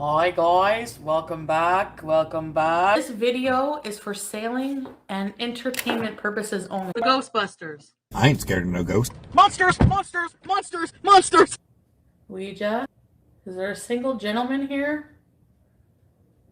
Hi guys, welcome back, This video is for sailing and entertainment purposes only. The Ghostbusters. I ain't scared of no ghost. Monsters! Monsters! Monsters! Monsters! Ouija, is there a single gentleman here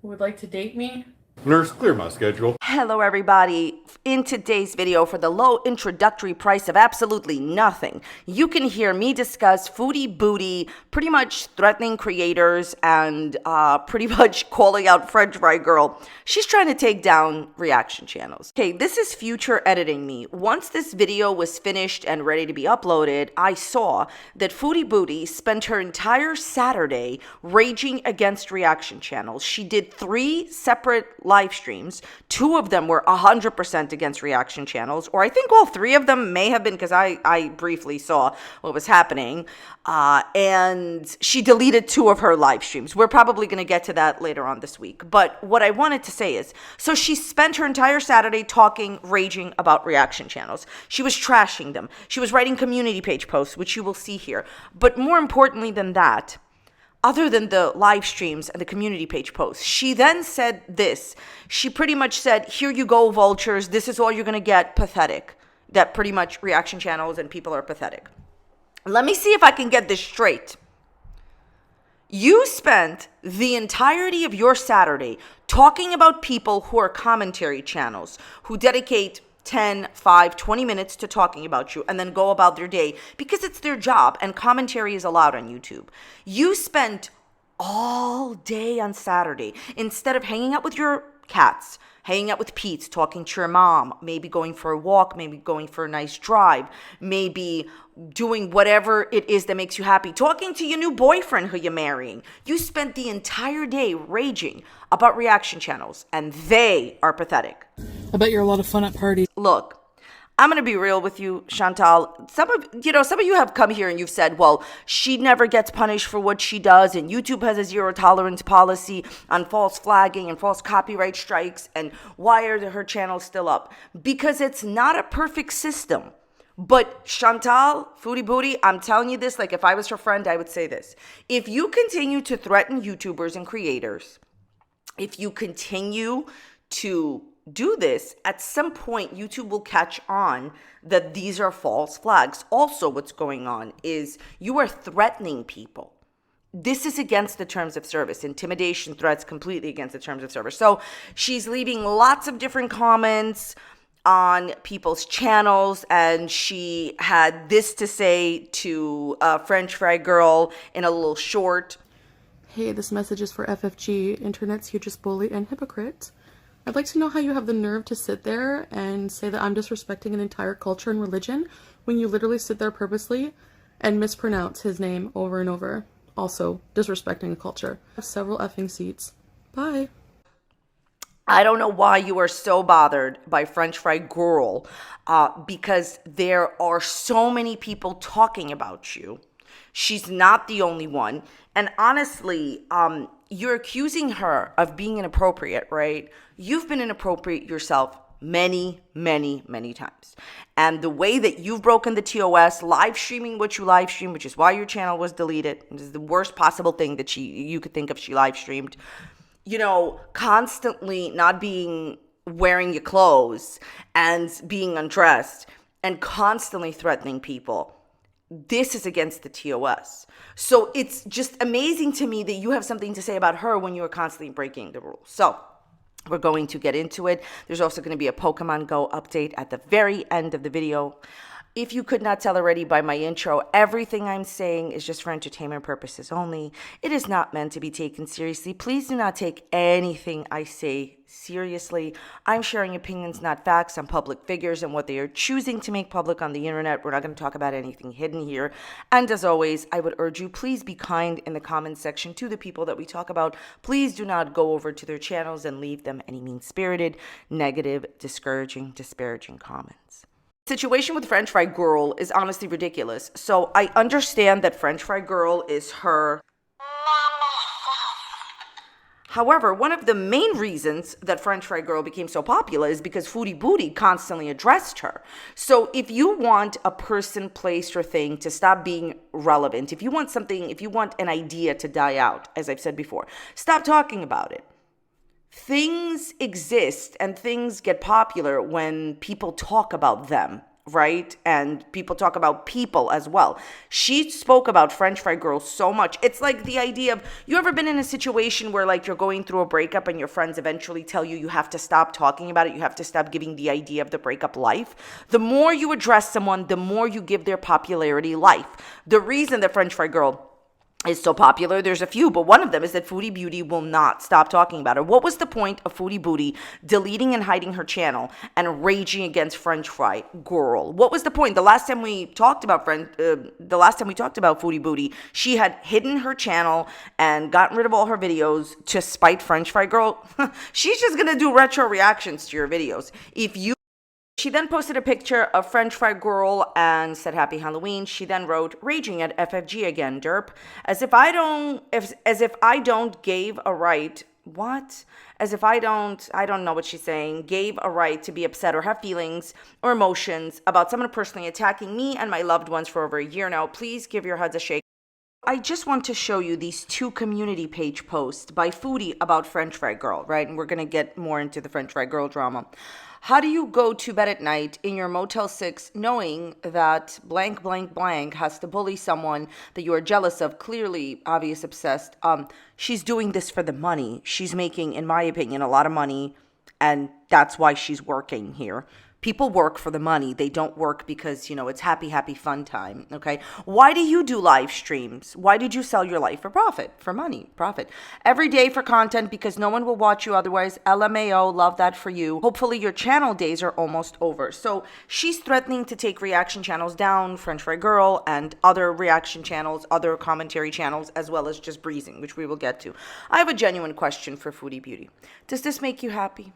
who would like to date me? Nurse, clear my schedule. Hello everybody. In today's video, for the low introductory price of absolutely nothing, you can hear me discuss Foodie Beauty, pretty much threatening creators and pretty much calling out French Fry Girl. She's trying to take down reaction channels. Okay, this is future editing me. Once this video was finished and ready to be uploaded, I saw that Foodie Beauty spent her entire Saturday raging against reaction channels. She did 3 separate live streams. 2 of them were 100% against reaction channels, or I think all 3 of them may have been, because I briefly saw what was happening, and she deleted 2 of her live streams. We're probably going to get to that later on this week, but what I wanted to say is, so she spent her entire Saturday raging about reaction channels. She was trashing them. She was writing community page posts, which you will see here, but more importantly than that, other than the live streams and the community page posts, she then said this. She pretty much said, here you go, vultures. This is all you're going to get. Pathetic. That pretty much reaction channels and people are pathetic. Let me see if I can get this straight. You spent the entirety of your Saturday talking about people who are commentary channels, who dedicate 10, 5, 20 minutes to talking about you and then go about their day because it's their job and commentary is allowed on YouTube. You spent all day on Saturday, instead of hanging out with your cats, hanging out with Pete, talking to your mom, maybe going for a walk, maybe going for a nice drive, maybe doing whatever it is that makes you happy, talking to your new boyfriend who you're marrying. You spent the entire day raging about reaction channels, and they are pathetic. I bet you're a lot of fun at parties. Look, I'm going to be real with you, Chantal. Some of you have come here and you've said, well, she never gets punished for what she does, and YouTube has a zero tolerance policy on false flagging and false copyright strikes, and why are her channels still up? Because it's not a perfect system. But Chantal, Foodie Beauty, I'm telling you this, like if I was her friend, I would say this. If you continue to threaten YouTubers and creators, if you continue to do this, at some point YouTube will catch on that these are false flags. Also, what's going on is you are threatening people. This is against the terms of service. Intimidation, threats, completely against the terms of service. So she's leaving lots of different comments on people's channels, and she had this to say to French Fry Girl in a little short. Hey, this message is for FFG, Internet's hugest bully and hypocrite. I'd like to know how you have the nerve to sit there and say that I'm disrespecting an entire culture and religion when you literally sit there purposely and mispronounce his name over and over. Also, disrespecting a culture. I have several effing seats. Bye. I don't know why you are so bothered by French Fry Girl, because there are so many people talking about you. She's not the only one. And honestly, you're accusing her of being inappropriate, right? You've been inappropriate yourself many, many, many times. And the way that you've broken the TOS, live streaming what you live streamed, which is why your channel was deleted. This is the worst possible thing that you could think of she live streamed. You know, constantly not wearing your clothes and being undressed and constantly threatening people. This is against the TOS. So it's just amazing to me that you have something to say about her when you are constantly breaking the rules. So we're going to get into it. There's also going to be a Pokemon Go update at the very end of the video. If you could not tell already by my intro, everything I'm saying is just for entertainment purposes only. It is not meant to be taken seriously. Please do not take anything I say seriously. I'm sharing opinions, not facts, on public figures and what they are choosing to make public on the internet. We're not going to talk about anything hidden here. And as always, I would urge you, please be kind in the comments section to the people that we talk about. Please do not go over to their channels and leave them any mean-spirited, negative, discouraging, disparaging comments. Situation with French Fry Girl is honestly ridiculous. So I understand that French Fry Girl is her However, one of the main reasons that French Fry Girl became so popular is because Foodie Beauty constantly addressed her. So if you want a person, place, or thing to stop being relevant, if you want an idea to die out, as I've said before, stop talking about it. Things exist and things get popular when people talk about them, right? And people talk about people as well. She spoke about French Fry Girl so much. It's like the idea of, you ever been in a situation where like you're going through a breakup and your friends eventually tell you have to stop talking about it, you have to stop giving the idea of the breakup life? The more you address someone, the more you give their popularity life. The reason that French Fry Girl is so popular, there's a few, but one of them is that Foodie Beauty will not stop talking about her. What was the point of Foodie Beauty deleting and hiding her channel and raging against French Fry Girl? What was the point? The last time we talked about Foodie Beauty, she had hidden her channel and gotten rid of all her videos to spite French Fry Girl. She's just gonna do retro reactions to your videos. She then posted a picture of French Fry Girl and said Happy Halloween. She then wrote, raging at FFG again, derp. As if I don't gave a right. What? As if I don't know what she's saying, gave a right to be upset or have feelings or emotions about someone personally attacking me and my loved ones for over a year now. Please give your heads a shake. I just want to show you these two community page posts by Foodie about French Fry Girl, right? And we're going to get more into the French Fry Girl drama. How do you go to bed at night in your Motel 6 knowing that blank, blank, blank has to bully someone that you are jealous of, clearly, obvious, obsessed? She's doing this for the money. She's making, in my opinion, a lot of money, and that's why she's working here. People work for the money. They don't work because, it's happy, happy, fun time, okay? Why do you do live streams? Why did you sell your life for profit? For money, profit. Every day for content because no one will watch you otherwise. LMAO, love that for you. Hopefully your channel days are almost over. So she's threatening to take reaction channels down, French Fry Girl, and other reaction channels, other commentary channels, as well as just breezing, which we will get to. I have a genuine question for Foodie Beauty. Does this make you happy?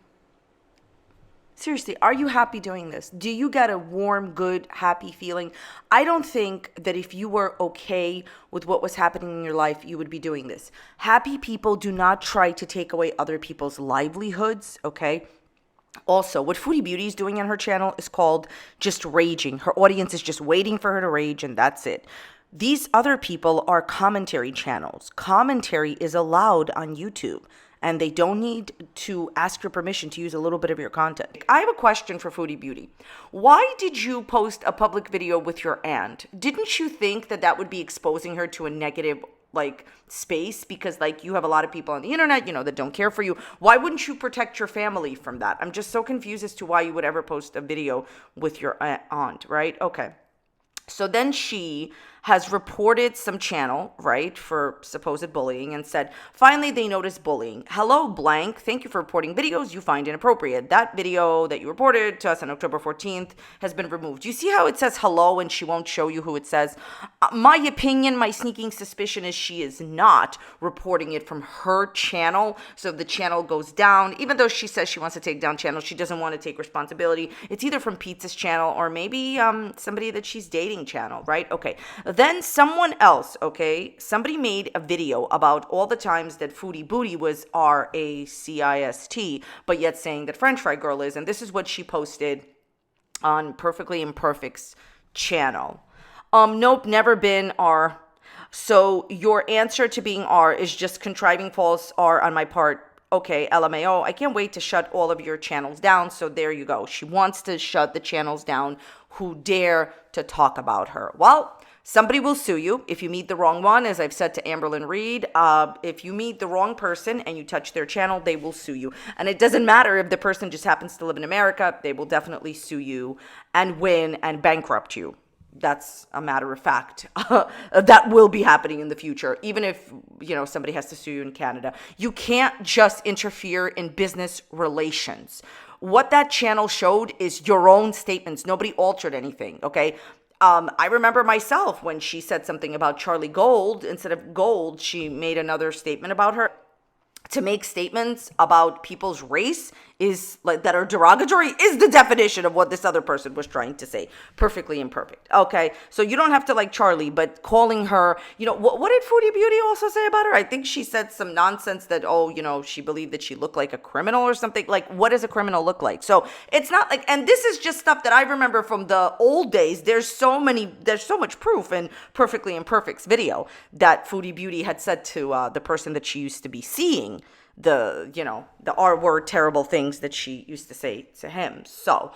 Seriously, are you happy doing this? Do you get a warm, good, happy feeling? I don't think that if you were okay with what was happening in your life, you would be doing this. Happy people do not try to take away other people's livelihoods, okay? Also, what Foodie Beauty is doing on her channel is called just raging. Her audience is just waiting for her to rage, and that's it. These other people are commentary channels. Commentary is allowed on YouTube, and they don't need to ask your permission to use a little bit of your content. I have a question for Foodie Beauty. Why did you post a public video with your aunt? Didn't you think that that would be exposing her to a negative space? Because you have a lot of people on the internet, that don't care for you. Why wouldn't you protect your family from that? I'm just so confused as to why you would ever post a video with your aunt, right? Okay. So then she has reported some channel, right, for supposed bullying and said, finally, they noticed bullying. Hello, blank. Thank you for reporting videos you find inappropriate. That video that you reported to us on October 14th has been removed. You see how it says hello and she won't show you who it says? My opinion, my sneaking suspicion is she is not reporting it from her channel. So if the channel goes down, even though she says she wants to take down channels, she doesn't want to take responsibility. It's either from Pizza's channel or maybe somebody that she's dating channel, right? Okay. Then someone else, okay, somebody made a video about all the times that Foodie Beauty was RACIST, but yet saying that French Fry Girl is, and this is what she posted on Perfectly Imperfect's channel. Nope, never been R. So your answer to being R is just contriving false R on my part. Okay, LMAO, I can't wait to shut all of your channels down. So there you go. She wants to shut the channels down who dare to talk about her. Well, somebody will sue you if you meet the wrong one, as I've said to Amberlyn Reed. If you meet the wrong person and you touch their channel, they will sue you. And it doesn't matter if the person just happens to live in America, they will definitely sue you and win and bankrupt you. That's a matter of fact. That will be happening in the future, even if, somebody has to sue you in Canada. You can't just interfere in business relations. What that channel showed is your own statements. Nobody altered anything, okay? I remember myself when she said something about Charlie Gold. Instead of Gold, she made another statement about her. to make statements about people's race is like that are derogatory is the definition of what this other person was trying to say. Perfectly imperfect. Okay. So you don't have to like Charlie, but calling her, what did Foodie Beauty also say about her? I think she said some nonsense that, she believed that she looked like a criminal or something. Like, what does a criminal look like? So it's not like, and this is just stuff that I remember from the old days. There's so much proof in Perfectly Imperfect's video that Foodie Beauty had said to the person that she used to be seeing the R word terrible things that she used to say to him. So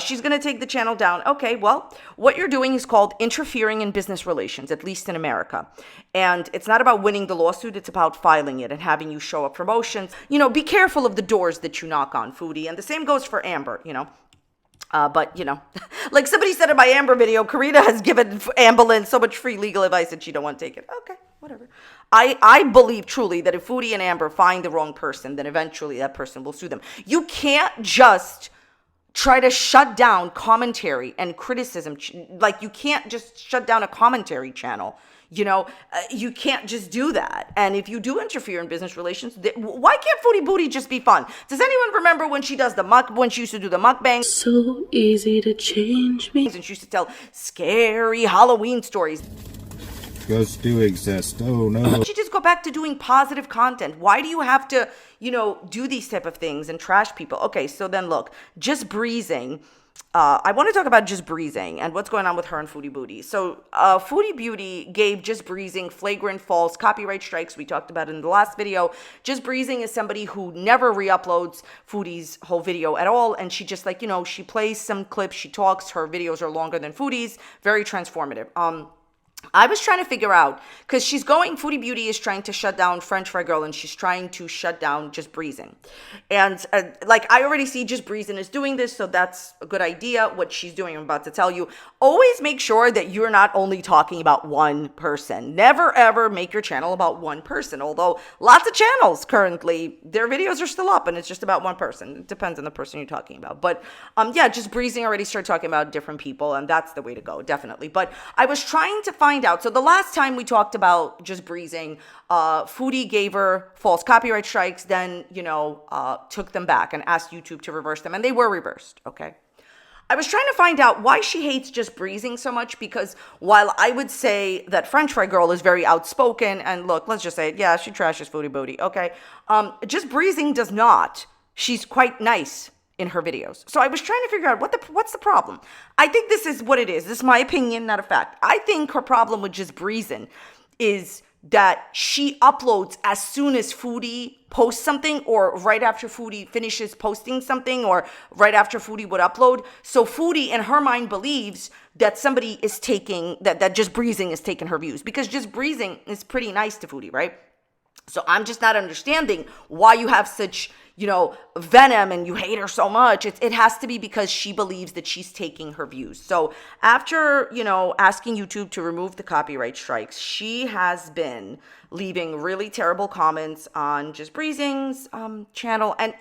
she's going to take the channel down. Okay, well, what you're doing is called interfering in business relations, at least in America. And it's not about winning the lawsuit. It's about filing it and having you show up promotions. Be careful of the doors that you knock on, Foodie. And the same goes for Amber, but like somebody said in my Amber video, Karina has given Amberlynn so much free legal advice that she don't want to take it. Okay, whatever. I believe truly that if Foodie and Amber find the wrong person, then eventually that person will sue them. You can't just try to shut down commentary and criticism. Like you can't just shut down a commentary channel. You can't just do that. And if you do interfere in business relations, why can't Foodie Booty just be fun? Does anyone remember when she used to do the mukbang? So easy to change me. And she used to tell scary Halloween stories. Ghosts do exist. Oh no. She just go back to doing positive content. Why do you have to, do these type of things and trash people? Okay, so then look, Just Breezing. I want to talk about Just Breezing and what's going on with her and Foodie Booty. So Foodie Beauty gave Just Breezing flagrant false copyright strikes. We talked about it in the last video. Just Breezing is somebody who never re-uploads Foodie's whole video at all. And she just she plays some clips, she talks, her videos are longer than Foodie's, very transformative. I was trying to figure out, because Foodie Beauty is trying to shut down French Fry Girl, and she's trying to shut down Just Breezing. And I already see Just Breezing is doing this, so that's a good idea. What she's doing, I'm about to tell you. Always make sure that you're not only talking about one person. Never ever make your channel about one person. Although lots of channels currently, their videos are still up, and it's just about one person. It depends on the person you're talking about. But Just Breezing already started talking about different people, and that's the way to go, definitely. But I was trying to find out. So the last time we talked about Just Breezing, Foodie gave her false copyright strikes, then, took them back and asked YouTube to reverse them, and they were reversed, okay? I was trying to find out why she hates Just Breezing so much, because while I would say that French Fry Girl is very outspoken, and look, let's just say it, yeah, she trashes Foodie Booty, okay? Just Breezing does not. She's quite nice in her videos. So I was trying to figure out what's the problem. I think this is what it is. This is my opinion, not a fact. I think her problem with Just Breezing is that she uploads as soon as Foodie posts something, or right after Foodie finishes posting something, or right after Foodie would upload. So Foodie, in her mind, believes that somebody is taking, that Just Breezing is taking her views, because Just Breezing is pretty nice to Foodie, right? So I'm just not understanding why you have such, venom and you hate her so much. It has to be because she believes that she's taking her views. So after, asking YouTube to remove the copyright strikes, she has been leaving really terrible comments on Just Breezing's channel. And,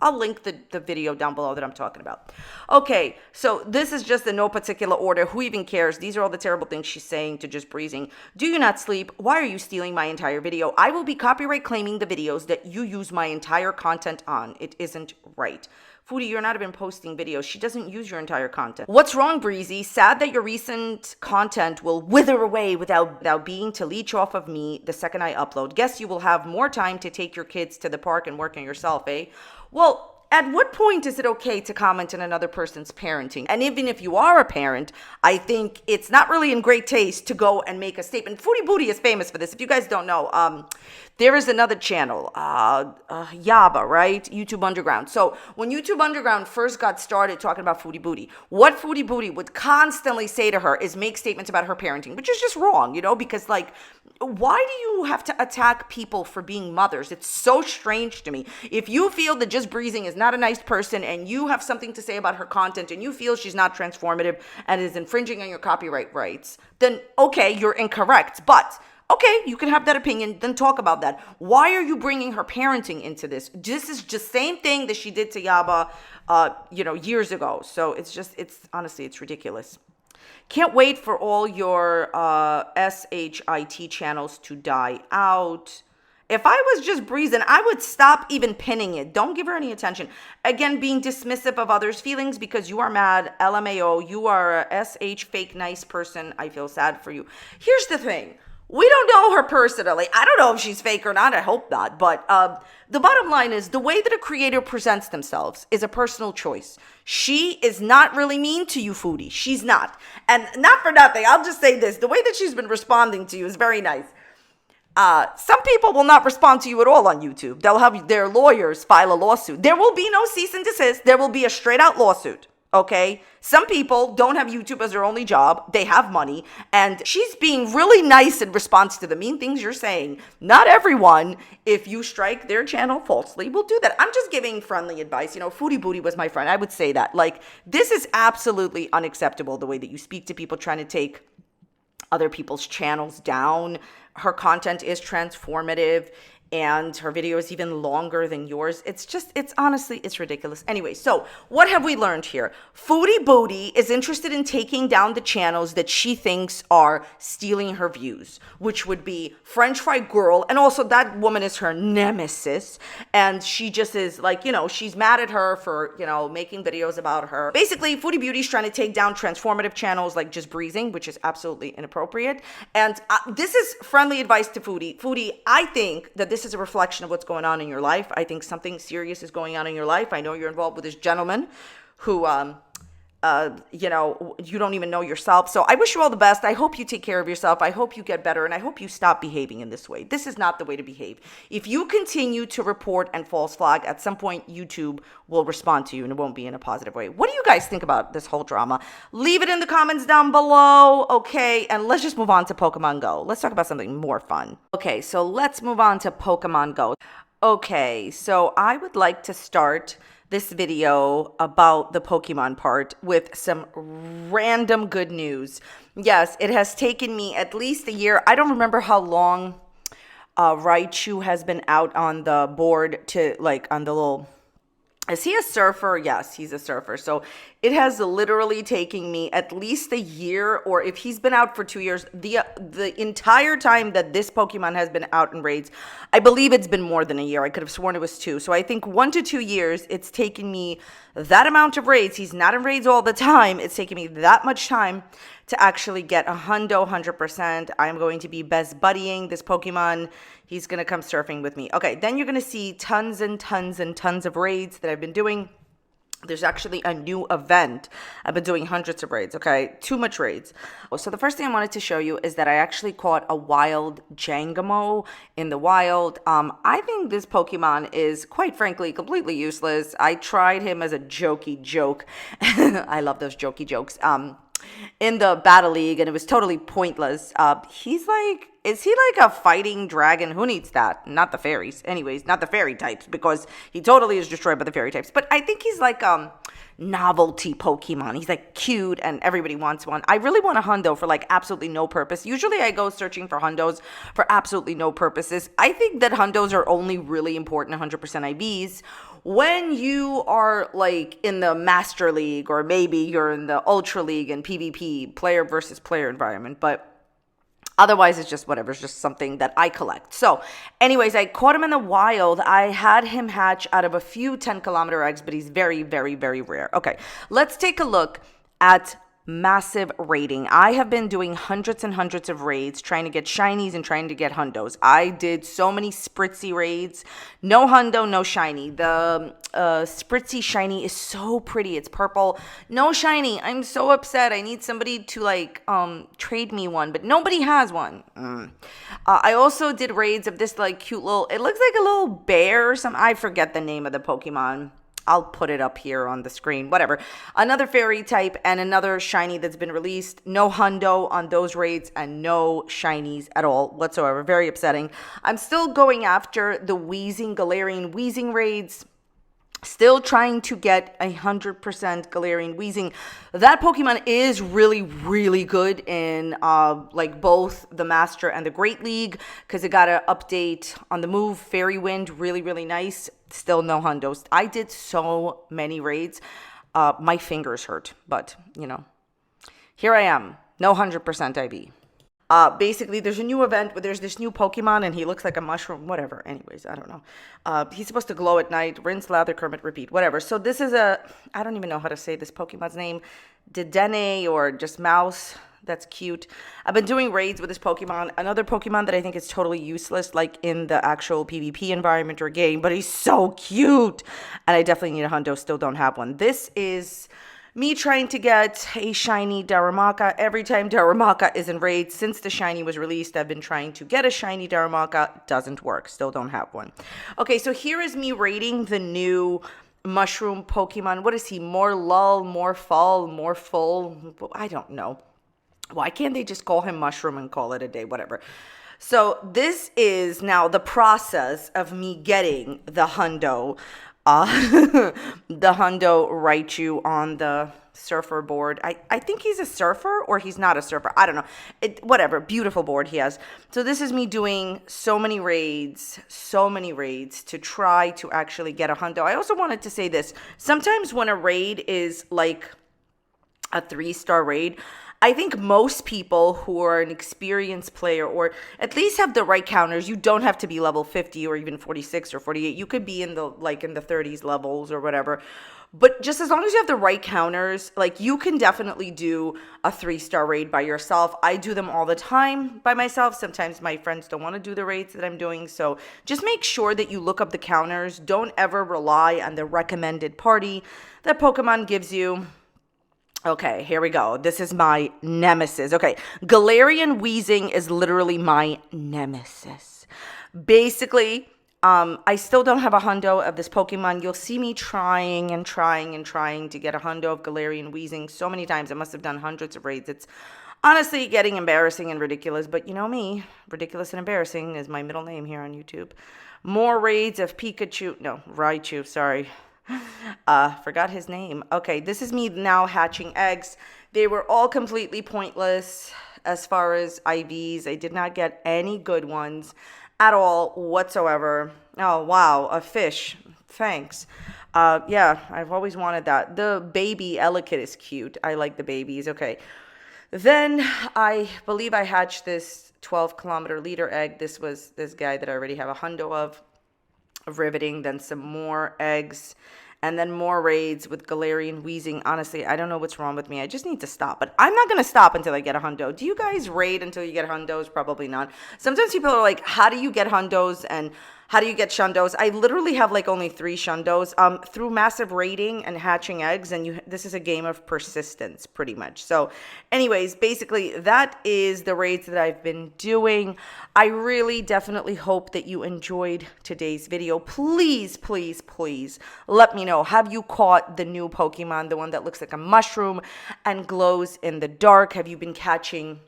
I'll link the video down below that I'm talking about. Okay, so this is just in no particular order. Who even cares? These are all the terrible things she's saying to Just Breezing. Do you not sleep? Why are you stealing my entire video? I will be copyright claiming the videos that you use my entire content on. It isn't right. Foodie, you're not even posting videos. She doesn't use your entire content. What's wrong, Breezy? Sad that your recent content will wither away without being to leech off of me the second I upload. Guess you will have more time to take your kids to the park and work on yourself, eh? Well, at what point is it okay to comment on another person's parenting? And even if you are a parent, I think it's not really in great taste to go and make a statement. Foodie Booty is famous for this. If you guys don't know, there is another channel, Yaba, right? YouTube Underground. So when YouTube Underground first got started talking about Foodie Booty, what Foodie Booty would constantly say to her is make statements about her parenting, which is just wrong, because why do you have to attack people for being mothers? It's so strange to me. If you feel that Just Breezing is not a nice person and you have something to say about her content and you feel she's not transformative and is infringing on your copyright rights, then okay, you're incorrect. But okay, you can have that opinion, then talk about that. Why are you bringing her parenting into this? This is just same thing that she did to Yaba, years ago. So it's honestly, it's ridiculous. Can't wait for all your SHIT channels to die out. If I was just breezing, I would stop even pinning it. Don't give her any attention. Again, being dismissive of others' feelings because you are mad, LMAO, you are a SH fake nice person. I feel sad for you. Here's the thing. We don't know her personally. I don't know if she's fake or not. I hope not. But the bottom line is the way that a creator presents themselves is a personal choice. She is not really mean to you, Foodie. She's not. And not for nothing. I'll just say this. The way that she's been responding to you is very nice. Some people will not respond to you at all on YouTube. They'll have their lawyers file a lawsuit. There will be no cease and desist. There will be a straight out lawsuit. Okay, some people don't have YouTube as their only job. They have money, and she's being really nice in response to the mean things you're saying. Not everyone, if you strike their channel falsely, will do that. I'm just giving friendly advice. You know, Foodie Beauty was my friend. I would say that. Like, this is absolutely unacceptable, the way that you speak to people trying to take other people's channels down. Her content is transformative, and her video is even longer than yours. It's honestly, it's ridiculous. Anyway, so what have we learned here? Foodie Beauty is interested in taking down the channels that she thinks are stealing her views, which would be French Fry Girl, and also that woman is her nemesis, and she just is like, you know, she's mad at her for, you know, making videos about her. Basically, Foodie Beauty is trying to take down transformative channels like Just Breezing, which is absolutely inappropriate, and this is friendly advice to Foodie. Foodie, I think that this is a reflection of what's going on in your life. I think something serious is going on in your life. I know you're involved with this gentleman who, you know, you don't even know yourself. So I wish you all the best. I hope you take care of yourself. I hope you get better. And I hope you stop behaving in this way. This is not the way to behave. If you continue to report and false flag, at some point, YouTube will respond to you and it won't be in a positive way. What do you guys think about this whole drama? Leave it in the comments down below. Okay. And let's just move on to Pokemon Go. Let's talk about something more fun. Okay. So let's move on to Pokemon Go. Okay. So I would like to start this video about the Pokemon part with some random good news. Yes, it has taken me at least a year. I don't remember how long Raichu has been out on the board to, like, on the little... Is he a surfer? Yes, he's a surfer. So it has literally taken me at least a year, or if he's been out for 2 years, the entire time that this Pokemon has been out in raids, I believe it's been more than a year. I could have sworn it was 2. So I think 1 to 2 years, it's taken me that amount of raids. He's not in raids all the time. It's taken me that much time to actually get a Hundo 100%. I'm going to be best buddying this Pokemon. He's going to come surfing with me. Okay, then you're going to see tons and tons and tons of raids that I've been doing. There's actually a new event. I've been doing hundreds of raids, okay? Too much raids. So the first thing I wanted to show you is that I actually caught a wild Jangamo in the wild. I think this Pokemon is, quite frankly, completely useless. I tried him as a jokey joke. I love those jokey jokes. In the Battle League, and it was totally pointless. He's like, is he like a fighting dragon? Who needs that? Not the fairies. Anyways, not the fairy types, because he totally is destroyed by the fairy types. But I think he's like novelty Pokemon. He's like cute and everybody wants one. I really want a Hundo for like absolutely no purpose. Usually I go searching for Hundos for absolutely no purposes. I think that Hundos are only really important 100% IVs when you are like in the Master League, or maybe you're in the Ultra League and PvP, player versus player environment. But otherwise, it's just whatever. It's just something that I collect. So anyways, I caught him in the wild. I had him hatch out of a few 10-kilometer eggs, but he's very, very, very rare. Okay, let's take a look at massive raiding. I have been doing hundreds and hundreds of raids, trying to get shinies and trying to get Hundos. I did so many spritzy raids. No Hundo, no shiny. The spritzy shiny is so pretty. It's purple. No shiny. I'm so upset. I need somebody to like trade me one, but nobody has one. I also did raids of this like cute little, it looks like a little bear or something. I forget the name of the Pokemon. I'll put it up here on the screen, whatever. Another fairy type and another shiny that's been released. No Hundo on those raids and no shinies at all whatsoever. Very upsetting. I'm still going after the Galarian Wheezing raids. Still trying to get 100% Galarian Wheezing. That Pokemon is really, really good in like both the Master and the Great League, because it got an update on the move. Fairy Wind, really, really nice. Still no Hundos. I did so many raids. My fingers hurt, but you know, here I am. No 100% IV. Basically, there's a new event where there's this new Pokemon and he looks like a mushroom, whatever. Anyways, I don't know. He's supposed to glow at night, rinse, lather, Kermit, repeat, whatever. So this is I don't even know how to say this Pokemon's name, Dedenne or just Mouse. That's cute. I've been doing raids with this Pokemon. Another Pokemon that I think is totally useless, like in the actual PvP environment or game, but he's so cute. And I definitely need a Hundo, still don't have one. This is me trying to get a shiny Darumaka. Every time Darumaka is in raid, since the shiny was released, I've been trying to get a shiny Darumaka. Doesn't work. Still don't have one. Okay, so here is me raiding the new mushroom Pokemon. What is he? More lull, more fall, more full? I don't know. Why can't they just call him Mushroom and call it a day? Whatever. So this is now the process of me getting the Hundo. The Hundo Raichu on the surfer board. I think he's a surfer or he's not a surfer. I don't know. Whatever. Beautiful board he has. So this is me doing so many raids to try to actually get a Hundo. I also wanted to say this. Sometimes when a raid is like a 3-star raid, I think most people who are an experienced player or at least have the right counters, you don't have to be level 50 or even 46 or 48. You could be in the 30s levels or whatever. But just as long as you have the right counters, like you can definitely do a 3-star raid by yourself. I do them all the time by myself. Sometimes my friends don't want to do the raids that I'm doing. So just make sure that you look up the counters. Don't ever rely on the recommended party that Pokemon gives you. Okay, here we go. This is my nemesis. Okay, Galarian Weezing is literally my nemesis. Basically, I still don't have a Hundo of this Pokemon. You'll see me trying to get a Hundo of Galarian Weezing so many times. I must have done hundreds of raids. It's honestly getting embarrassing and ridiculous, but you know me. Ridiculous and embarrassing is my middle name here on YouTube. More raids of Raichu, sorry. Forgot his name. Okay, this is me now hatching eggs. They were all completely pointless as far as IVs. I did not get any good ones at all whatsoever. Oh, wow, a fish. Thanks. Yeah, I've always wanted that. The baby Elekid is cute. I like the babies. Okay. Then I believe I hatched this 12-kilometer leader egg. This was this guy that I already have a Hundo of riveting. Then some more eggs. And then more raids with Galarian Weezing. Honestly, I don't know what's wrong with me. I just need to stop. But I'm not going to stop until I get a Hundo. Do you guys raid until you get Hundos? Probably not. Sometimes people are like, how do you get Hundos and how do you get Shundos? I literally have like only 3 Shundos through massive raiding and hatching eggs. And this is a game of persistence pretty much. So anyways, basically that is the raids that I've been doing. I really definitely hope that you enjoyed today's video. Please, please, please let me know. Have you caught the new Pokemon, the one that looks like a mushroom and glows in the dark? Have you been catching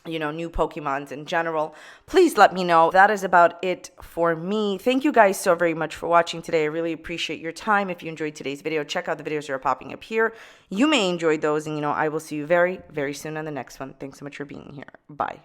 new Pokemons in general? Please let me know. That is about it for me. Thank you guys so very much for watching today. I really appreciate your time. If you enjoyed today's video, check out the videos that are popping up here. You may enjoy those, and I will see you very, very soon on the next one. Thanks so much for being here. Bye.